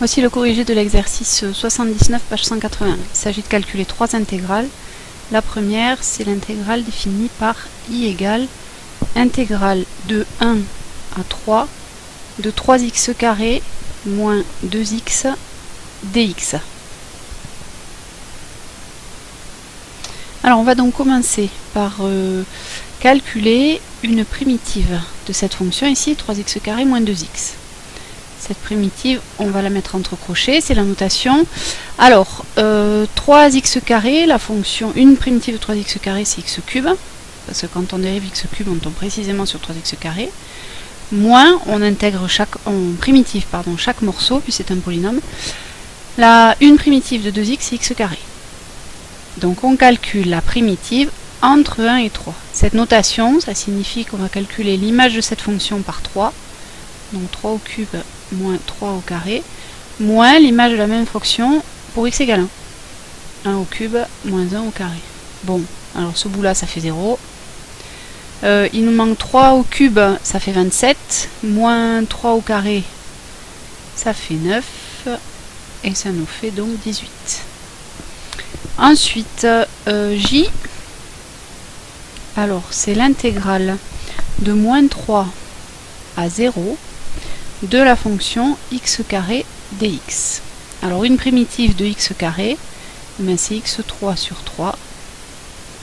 Voici le corrigé de l'exercice 79, page 181. Il s'agit de calculer trois intégrales. La première, c'est l'intégrale définie par I égale intégrale de 1 à 3 de 3x carré moins 2x dx. Alors on va donc commencer par calculer une primitive de cette fonction ici, 3x carré moins 2x. Cette primitive, on va la mettre entre crochets, c'est la notation. Alors, 3x carré, la fonction, une primitive de 3x carré, c'est x cube, parce que quand on dérive x cube, on tombe précisément sur 3x carré. Moins, on intègre chaque morceau, puis c'est un polynôme. Une primitive de 2x, c'est x carré. Donc on calcule la primitive entre 1 et 3. Cette notation, ça signifie qu'on va calculer l'image de cette fonction par 3. Donc 3 au cube moins 3 au carré, moins l'image de la même fonction pour x égale 1. 1 au cube moins 1 au carré. Bon, alors ce bout-là, ça fait 0. Il nous manque 3 au cube, ça fait 27. Moins 3 au carré, ça fait 9. Et ça nous fait donc 18. Ensuite, J, alors c'est l'intégrale de moins 3 à 0 de la fonction x carré dx. Alors une primitive de x carré, c'est x3 sur 3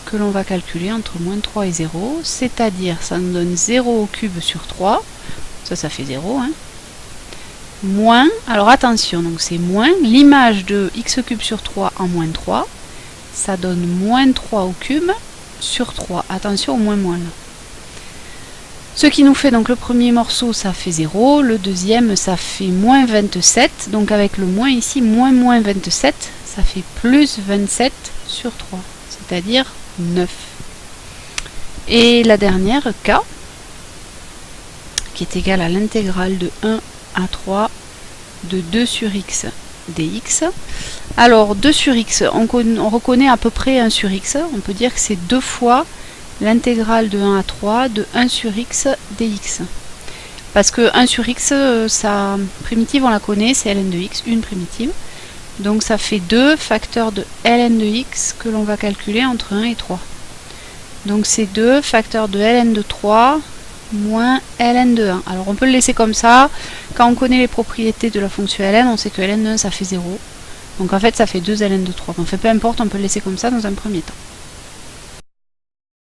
que l'on va calculer entre moins 3 et 0, c'est-à-dire ça nous donne 0 au cube sur 3, ça fait 0, hein. Moins, alors attention, donc c'est moins, l'image de x cube sur 3 en moins 3, ça donne moins 3 au cube sur 3, attention au moins là. Ce qui nous fait donc le premier morceau, ça fait 0, le deuxième, ça fait moins 27, donc avec le moins ici, moins 27, ça fait plus 27 sur 3, c'est-à-dire 9. Et la dernière, K, qui est égale à l'intégrale de 1 à 3 de 2 sur x dx. Alors 2 sur x, on reconnaît à peu près 1 sur x, on peut dire que c'est 2 fois l'intégrale de 1 à 3 de 1 sur x dx. Parce que 1 sur x, sa primitive on la connaît, c'est ln de x, une primitive. Donc ça fait 2 facteurs de ln de x que l'on va calculer entre 1 et 3. Donc c'est 2 facteurs de ln de 3 moins ln de 1. Alors on peut le laisser comme ça. Quand on connaît les propriétés de la fonction ln, on sait que ln de 1 ça fait 0. Donc en fait ça fait 2 ln de 3. Enfin peu importe, on peut le laisser comme ça dans un premier temps.